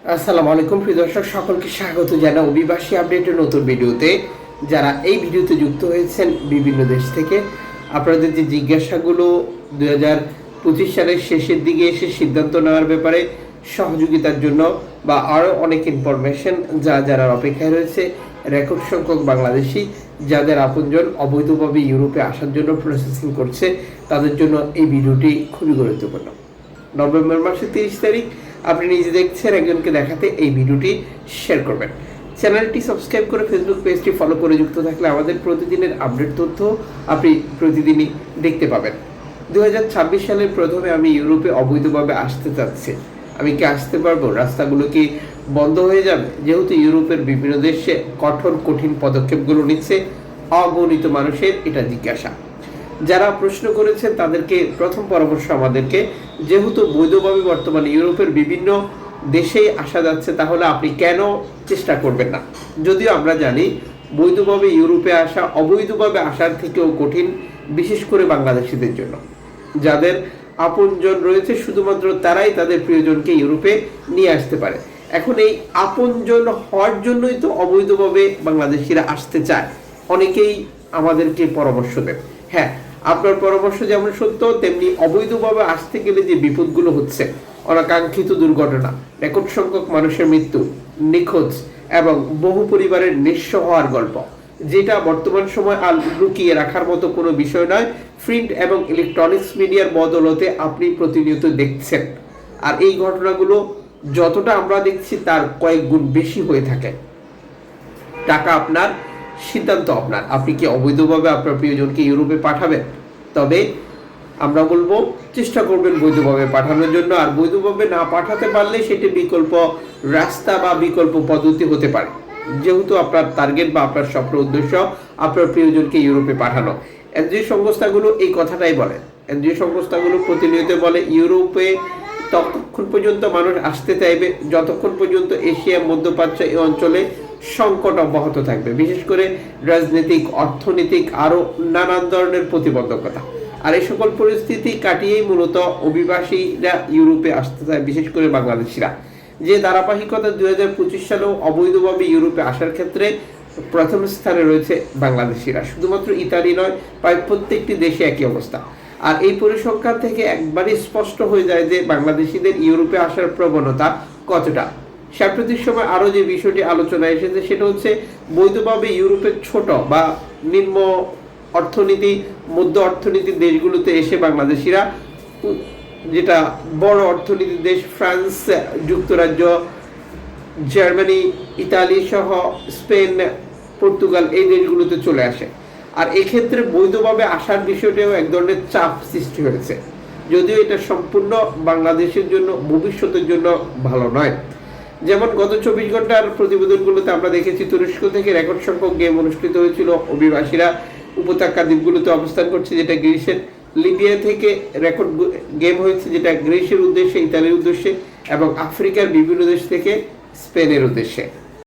আসসালামু আলাইকুম প্রিয় দর্শক, সকলকে স্বাগত জানাই অভিবাসী আপডেটের নতুন ভিডিওতে। যারা এই ভিডিওতে যুক্ত হয়েছেন বিভিন্ন দেশ থেকে, আপনাদের যে জিজ্ঞাসাগুলো 2025 সালের শেষের দিকে এসে সিদ্ধান্ত নেওয়ার ব্যাপারে সহযোগিতার জন্য বা আরও অনেক ইনফরমেশন যারা অপেক্ষায় রয়েছে, রেকর্ড সংখ্যক বাংলাদেশি যাদের আপনজন অবৈধভাবে ইউরোপে আসার জন্য প্রসেসিং করছে, তাদের জন্য এই ভিডিওটি খুবই গুরুত্বপূর্ণ। নভেম্বর মাসের 30 তারিখ আপনি নিজে দেখছেন, একজনকে দেখাতে এই ভিডিওটি শেয়ার করবেন। চ্যানেলটি সাবস্ক্রাইব করে ফেসবুক পেজটি ফলো করে যুক্ত থাকলে আমাদের প্রতিদিনের আপডেট তথ্য আপনি প্রতিদিনই দেখতে পাবেন। 2026 সালের প্রথমে আমি ইউরোপে অবৈধভাবে আসতে চাচ্ছি, আমি কি আসতে পারবো? রাস্তাগুলো কি বন্ধ হয়ে যাবে? যেহেতু ইউরোপের বিভিন্ন দেশে কঠিন পদক্ষেপগুলো নিচ্ছে, অগণিত মানুষের এটা জিজ্ঞাসা। যারা প্রশ্ন করেছেন তাদেরকে প্রথম পরামর্শ আমাদেরকে, যেহেতু বৈধভাবে বর্তমানে ইউরোপের বিভিন্ন দেশেই আসা যাচ্ছে, তাহলে আপনি কেন চেষ্টা করবেন না? যদিও আমরা জানি বৈধভাবে ইউরোপে আসা অবৈধভাবে আসার থেকেও কঠিন, বিশেষ করে বাংলাদেশিদের জন্য। যাদের আপনজন রয়েছে শুধুমাত্র তারাই তাদের প্রিয়জনকে ইউরোপে নিয়ে আসতে পারে। এখন এই আপনজন হওয়ার জন্যই তো অবৈধভাবে বাংলাদেশিরা আসতে চায়। অনেকেই আমাদেরকে পরামর্শ দেন। হ্যাঁ, আপনার পরামর্শ যেমন সত্য, তেমনি অবৈধভাবে আসতে গেলে যে বিপদগুলো হচ্ছে, অনাকাঙ্ক্ষিত দুর্ঘটনা, রেকর্ড সংখ্যক মানুষের মৃত্যু, নিখোঁজ এবং বহু পরিবারের নিঃস্ব হওয়ার গল্প, যেটা বর্তমান সময় আর লুকিয়ে রাখার মতো কোনো বিষয় নয়। প্রিন্ট এবং ইলেকট্রনিক্স মিডিয়ার বদলতে আপনি প্রতিনিয়ত দেখছেন, আর এই ঘটনাগুলো যতটা আমরা দেখছি তার কয়েক গুণ বেশি হয়ে থাকে। টাকা আপনার, সিদ্ধান্ত আপনার। আপনি কি অবৈধভাবে আপনার প্রিয়জনকে ইউরোপে পাঠাবেন? তবে আমরা বলবো চেষ্টা করবেন বৈধভাবে পাঠানোর জন্য, আর বৈধভাবে না পাঠাতে পারলে সেটি বিকল্প রাস্তা বা বিকল্প পদ্ধতি হতে পারে। যেহেতু আপনার টার্গেট বা আপনার স্বপ্ন উদ্দেশ্য আপনার প্রিয়জনকে ইউরোপে পাঠানো, এনজিও সংস্থাগুলো এই কথাটাই বলে। এনজিও সংস্থাগুলো প্রতিনিয়ত বলে ইউরোপে ততক্ষণ পর্যন্ত মানুষ আসতে চাইবে যতক্ষণ পর্যন্ত এশিয়া মধ্যপ্রাচ্য এই অঞ্চলে সংকট অব্যাহত থাকবে, বিশেষ করে রাজনৈতিক, অর্থনৈতিক আরও নানান ধরনের প্রতিবন্ধকতা। আর এই সকল পরিস্থিতি কাটিয়েই মূলত অভিবাসীরা ইউরোপে আসতে চায়, বিশেষ করে বাংলাদেশিরা। যে ধারাবাহিকতা 2025 সালেও অবৈধভাবে ইউরোপে আসার ক্ষেত্রে প্রথম স্থানে রয়েছে বাংলাদেশিরা। শুধুমাত্র ইতালি নয়, প্রায় প্রত্যেকটি দেশে একই অবস্থা। আর এই পরিসংখ্যান থেকে একবারই স্পষ্ট হয়ে যায় যে বাংলাদেশিদের ইউরোপে আসার প্রবণতা কতটা। সাম্প্রতিক সময় আরও যে বিষয়টি আলোচনায় এসেছে সেটা হচ্ছে বৈধভাবে ইউরোপের ছোট বা নিম্ন অর্থনীতি, মধ্য অর্থনীতির দেশগুলোতে এসে বাংলাদেশিরা, যেটা বড় অর্থনীতির দেশ ফ্রান্স, যুক্তরাজ্য, জার্মানি, ইতালি সহ স্পেন, পর্তুগাল, এই দেশগুলোতে চলে আসে। আর এক্ষেত্রে বৈধভাবে আসার বিষয়টাও এক ধরনের চাপ সৃষ্টি হয়েছে, যদিও এটা সম্পূর্ণ বাংলাদেশের জন্য, ভবিষ্যতের জন্য ভালো নয়। যেমন গত 24 ঘন্টার প্রতিবেদনগুলোতে আমরা দেখেছি তুরস্ক থেকে রেকর্ড সংখ্যক গেম অনুষ্ঠিত হয়েছিল। অভিবাসীরা উপত্যকা দ্বীপগুলোতে অবস্থান করছে, যেটা গ্রিসের। লিবিয়া থেকে রেকর্ড গেম হয়েছে, যেটা গ্রিসের উদ্দেশ্যে, ইতালির উদ্দেশ্যে এবং আফ্রিকার বিভিন্ন দেশ থেকে স্পেনের উদ্দেশ্যে।